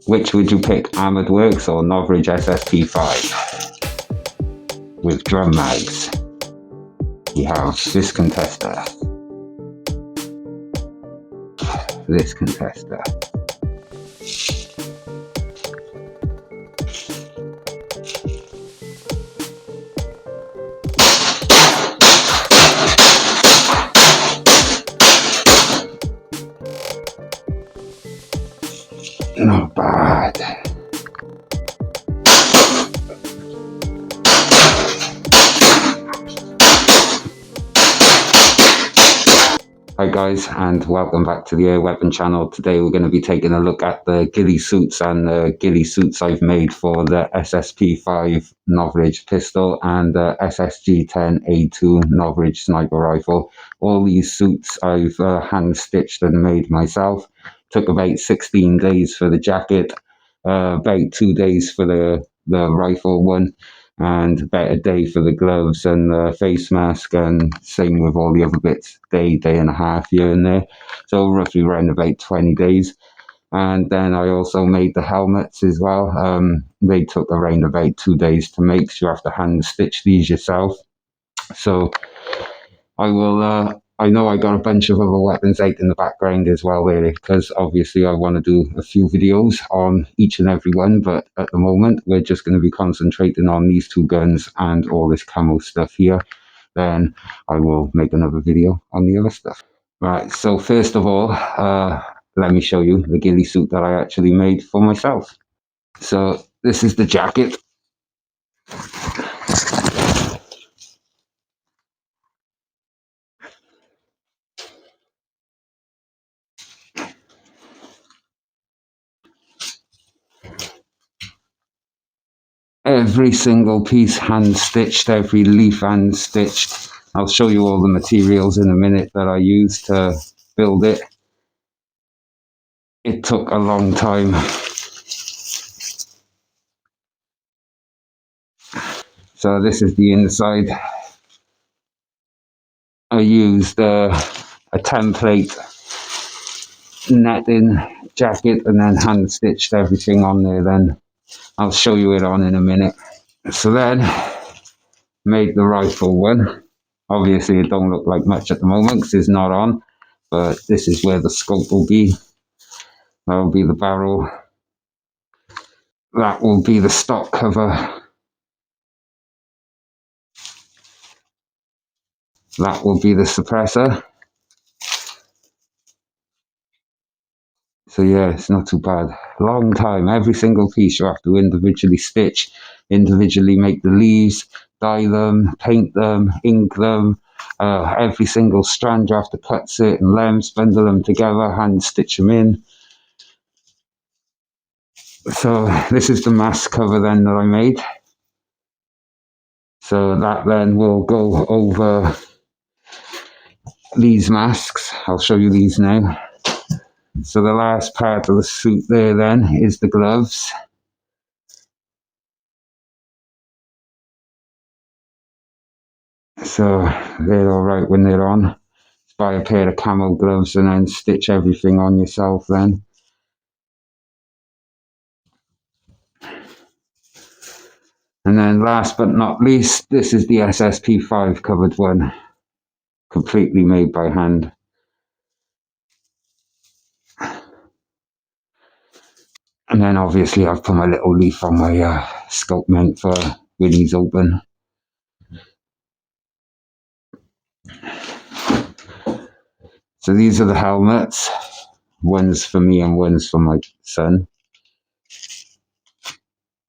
Which would you pick, Armoured Works or Novridge SSP5? With drum mags, we have this contester, this contester. Not bad. Hi guys, and welcome back to the Air Weapon channel. Today we're going to be taking a look at the Gilly suits and the Gilly suits I've made for the SSP5 Novridge pistol and the SSG-10A2 Novridge sniper rifle. All these suits I've hand stitched and made myself. Took about 16 days for the jacket, about 2 days for the rifle one, and about a day for the gloves and the face mask, and same with all the other bits, day and a half here and there. So roughly around about 20 days. And then I also made the helmets as well. They took around about 2 days to make, so you have to hand stitch these yourself. So I will, I know I got a bunch of other weapons out in the background as well, really, because obviously I want to do a few videos on each and every one, but at the moment we're just going to be concentrating on these two guns and all this camo stuff here. Then I will make another video on the other stuff. Right, so first of all, let me show you the ghillie suit that I actually made for myself. So this is the jacket. Every single piece hand stitched, every leaf hand stitched. I'll show you all the materials in a minute that I used to build it. It took a long time. So this is the inside. I used a template netting jacket and then hand stitched everything on there. Then I'll show you it on in a minute. So then made the rifle one. Obviously it don't look like much at the moment because it's not on, but this is where the scope will be. That will be the barrel. That will be the stock cover. That will be the suppressor. So yeah, it's not too bad. Long time. Every single piece you have to individually stitch, individually make the leaves, dye them, paint them, ink them. Every single strand you have to cut certain lengths, bundle them together, hand stitch them in. So this is the mask cover then that I made. So that then will go over these masks. I'll show you these now. So the last part of the suit there then is the gloves. So they're all right when they're on. Buy a pair of camo gloves and then stitch everything on yourself then. And then last but not least, this is the SSP5 covered one, completely made by hand. And then obviously I've put my little leaf on my scope mount for when he's open. So these are the helmets. One's for me and one's for my son.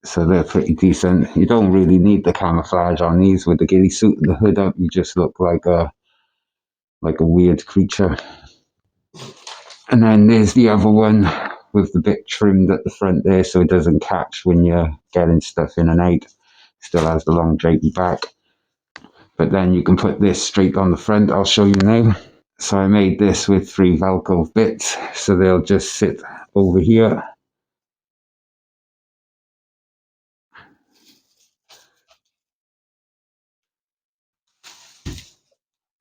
So they're pretty decent. You don't really need the camouflage on these. With the ghillie suit and the hood up, you just look like a weird creature. And then there's the other one with the bit trimmed at the front there so it doesn't catch when you're getting stuff in and out. Still has the long drapey back. But then you can put this straight on the front. I'll show you now. So I made this with 3 Velcro bits, so they'll just sit over here.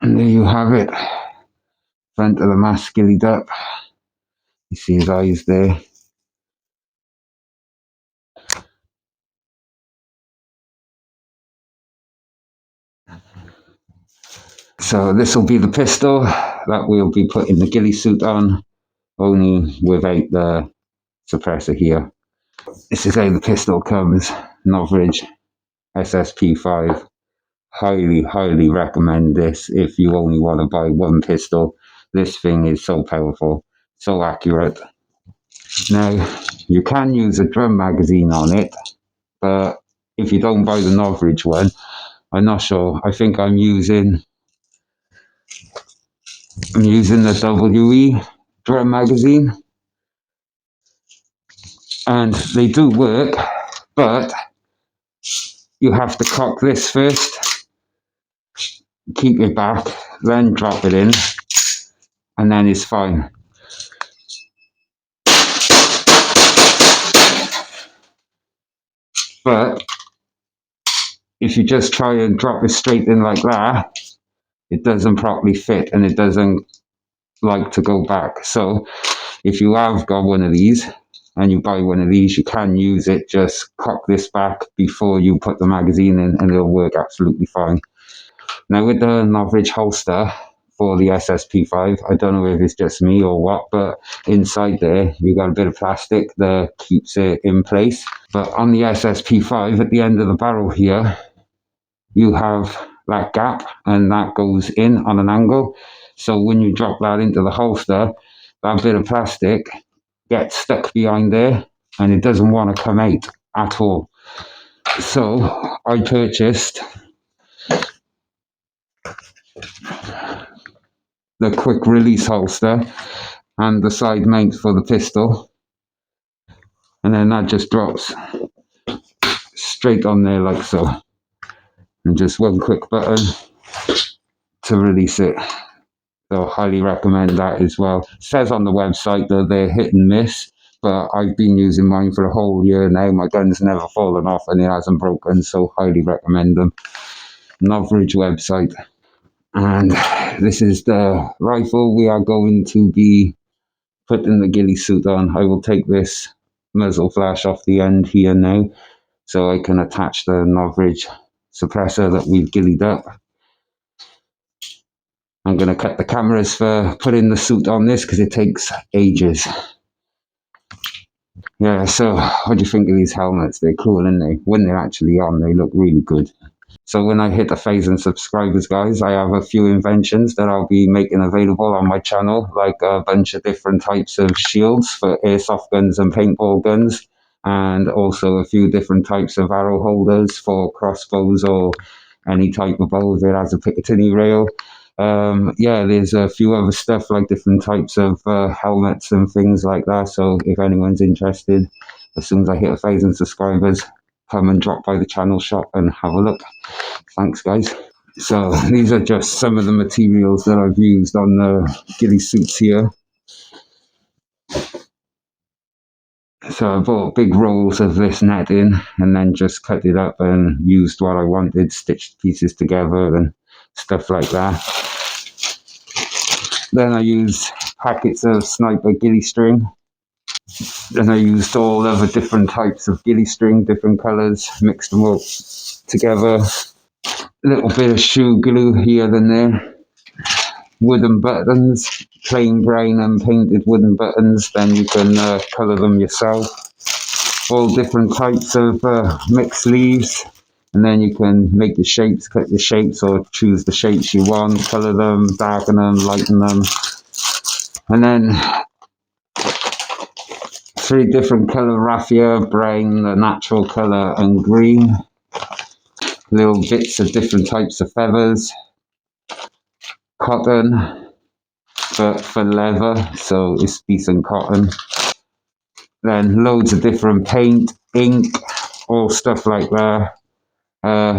And there you have it. Front of the mask gillied up. You see his eyes there. So this will be the pistol that we'll be putting the ghillie suit on, only without the suppressor here. This is how the pistol comes, Novridge SSP5. Highly recommend this if you only want to buy one pistol. This thing is so powerful, so accurate. Now, you can use a drum magazine on it, but if you don't buy the Novridge one, I'm not sure. I think I'm using the WE drum magazine, and they do work, but you have to cock this first, keep it back, then drop it in, and then it's fine. But if you just try and drop it straight in like that, it doesn't properly fit and it doesn't like to go back. So if you have got one of these and you buy one of these, you can use it. Just cock this back before you put the magazine in and it'll work absolutely fine. Now with the Novridge holster for the SSP5, I don't know if it's just me or what, but inside there you've got a bit of plastic that keeps it in place. But on the SSP5, at the end of the barrel here, you have that gap and that goes in on an angle. So when you drop that into the holster, that bit of plastic gets stuck behind there and it doesn't want to come out at all. So I purchased the quick release holster and the side mount for the pistol, and then that just drops straight on there like so, and just one quick button to release it. So highly recommend that as well. It says on the website that they're hit and miss, but I've been using mine for a whole year now. My gun's never fallen off and it hasn't broken, so highly recommend them. Novridge website. And this is the rifle we are going to be putting the ghillie suit on. I will take this muzzle flash off the end here now so I can attach the Novridge suppressor that we've ghillied up. I'm going to cut the cameras for putting the suit on this because it takes ages. Yeah, so what do you think of these helmets? They're cool, aren't they? When they're actually on, they look really good. So when I hit 1,000 subscribers, guys, I have a few inventions that I'll be making available on my channel, like a bunch of different types of shields for airsoft guns and paintball guns, and also a few different types of arrow holders for crossbows or any type of bow that has a Picatinny rail. Yeah, there's a few other stuff like different types of helmets and things like that. So if anyone's interested, as soon as I hit 1,000 subscribers, come and drop by the channel shop and have a look. Thanks, guys. So these are just some of the materials that I've used on the ghillie suits here. So I bought big rolls of this netting and then just cut it up and used what I wanted, stitched pieces together and stuff like that. Then I used packets of sniper ghillie string. Then I used all other different types of ghillie string, different colours, mixed them up together. A little bit of shoe glue here and there. Wooden buttons, plain brown and painted wooden buttons, then you can colour them yourself. All different types of mixed leaves, and then you can make the shapes, cut the shapes, or choose the shapes you want, colour them, darken them, lighten them. And then 3 different colour raffia: brown, the natural colour, and green. Little bits of different types of feathers. Cotton, but for leather, so it's decent cotton. Then loads of different paint, ink, all stuff like that.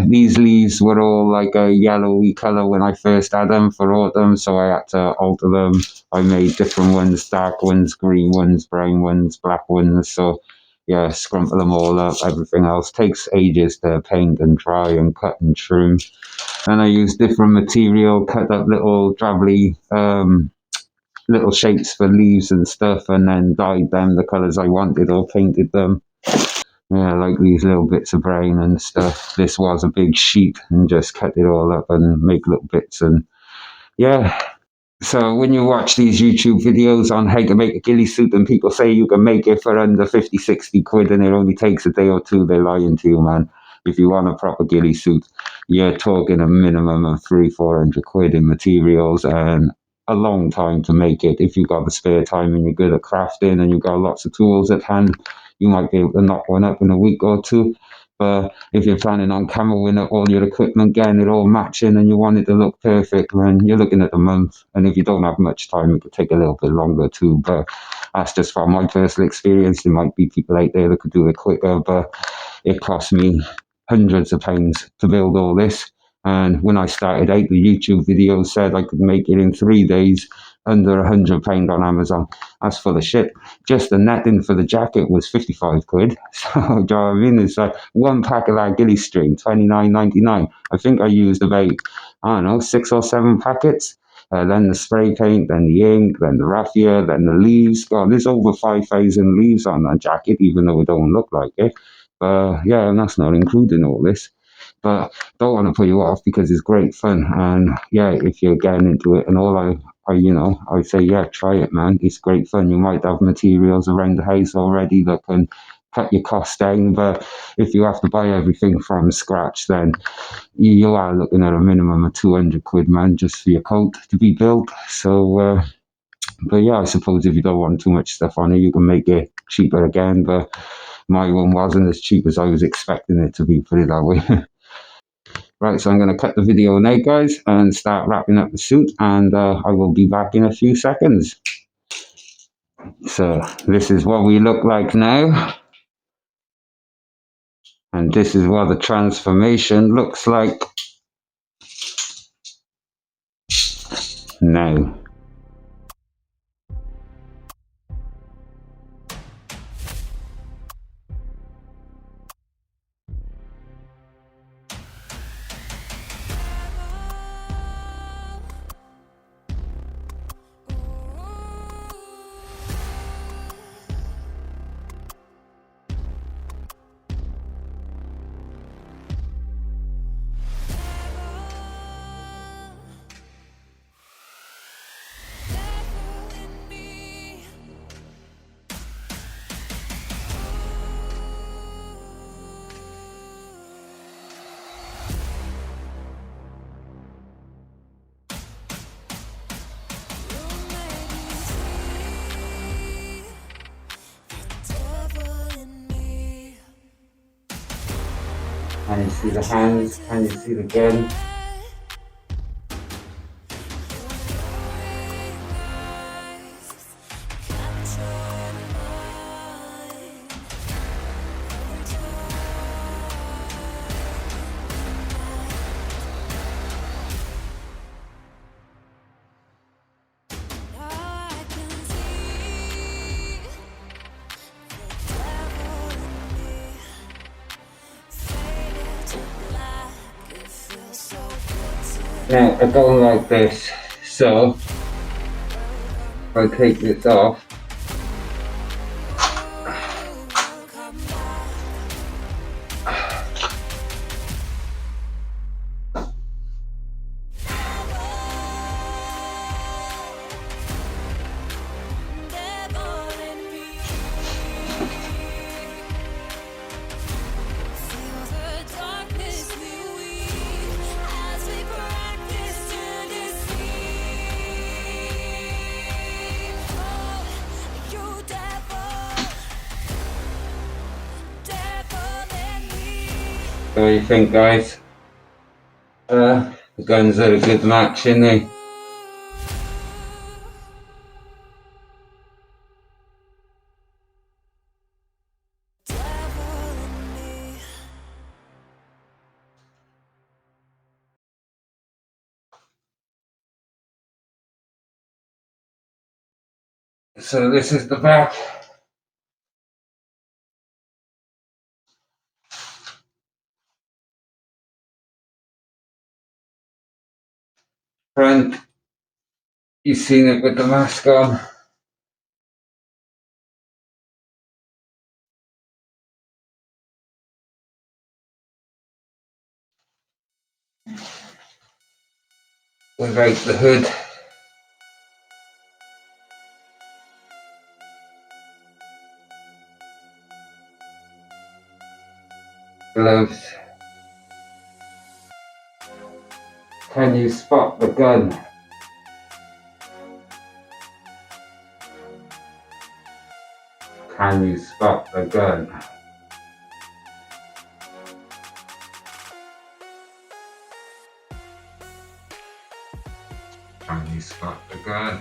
These leaves were all like a yellowy colour when I first had them for autumn, so I had to alter them. I made different ones, dark ones, green ones, brown ones, black ones. So yeah, scrumple them all up. Everything else takes ages to paint and dry and cut and trim. And I used different material, cut up little drabbly little shapes for leaves and stuff, and then dyed them the colours I wanted or painted them. Yeah, like these little bits of brown and stuff. This was a big sheet and just cut it all up and make little bits and Yeah. So when you watch these YouTube videos on how to make a ghillie suit and people say you can make it for under 50, 60 quid and it only takes a day or two, they're lying to you, man. If you want a proper ghillie suit, you're talking a minimum of 300, 400 quid in materials and a long time to make it. If you've got the spare time and you're good at crafting and you've got lots of tools at hand, you might be able to knock one up in a week or two. But if you're planning on camoing up all your equipment, getting it all matching, and you want it to look perfect, man, you're looking at a month. And if you don't have much time, it could take a little bit longer too. But that's just from my personal experience. There might be people out there that could do it quicker, but it cost me hundreds of pounds to build all this. And when I started out, the YouTube video said I could make it in 3 days under £100 on Amazon. That's full of shit. Just the netting for the jacket was 55 quid. So, do you know what I mean? It's like one pack of that ghillie string, 29.99. I think I used about, I don't know, 6 or 7 packets. Then the spray paint, then the ink, then the raffia, then the leaves. God, there's over 5,000 leaves on that jacket, even though it don't look like it. But yeah, and that's not including all this. But don't want to put you off because it's great fun. And yeah, if you're getting into it and all, I say, yeah, try it, man. It's great fun. You might have materials around the house already that can cut your costs down. But if you have to buy everything from scratch, then you are looking at a minimum of 200 quid, man, just for your coat to be built. So, but yeah, I suppose if you don't want too much stuff on it, you can make it cheaper again. But my one wasn't as cheap as I was expecting it to be, put it that way. Right, so I'm going to cut the video now, guys, and start wrapping up the suit, and I will be back in a few seconds. So this is what we look like now, and this is what the transformation looks like now. And you see the hands, and you see the gun. Now I go like this, so if I take this off, so what do you think, guys? The guns are a good match, aren't they? So this is the back. Front, you've seen it with the mask on. without the hood. Gloves. Can you spot the gun? Can you spot the gun? Can you spot the gun?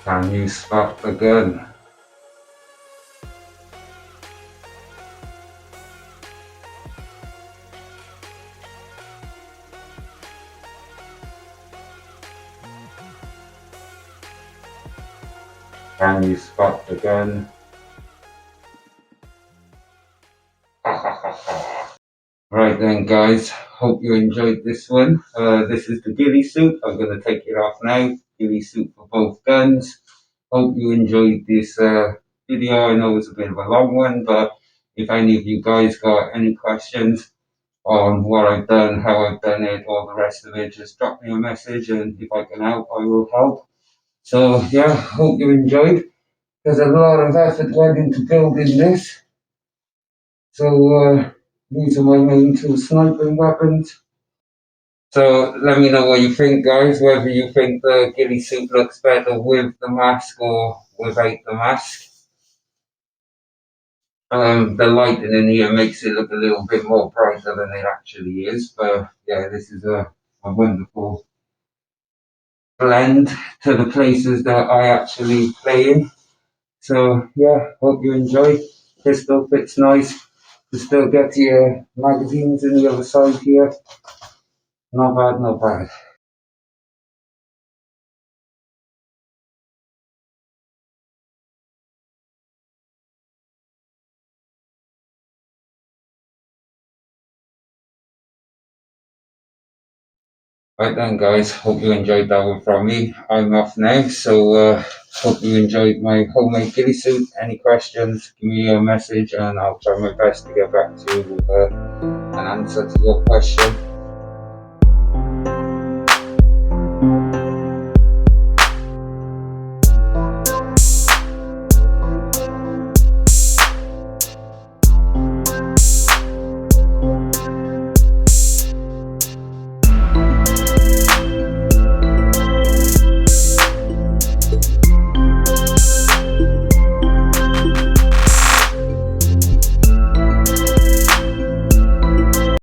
Can you spot the gun? Can you spot the gun? Right then, guys, hope you enjoyed this one. This is the ghillie suit. I'm going to take it off now. Ghillie suit for both guns. Hope you enjoyed this video. I know it's a bit of a long one, but if any of you guys got any questions on what I've done, how I've done it, all the rest of it, just drop me a message, and if I can help, I will help. So yeah, hope you enjoyed. There's a lot of effort went into building this. So these are my main two sniping weapons. So let me know what you think, guys, whether you think the ghillie suit looks better with the mask or without the mask. The lighting in here makes it look a little bit more brighter than it actually is, but yeah, this is a wonderful blend to the places that I actually play in. So yeah, hope you enjoy. Pistol fits nice. You still get your magazines on the other side here. Not bad, not bad. Right then, guys, hope you enjoyed that one from me. I'm off now, so hope you enjoyed my homemade ghillie suit. Any questions, give me a message and I'll try my best to get back to you with an answer to your question.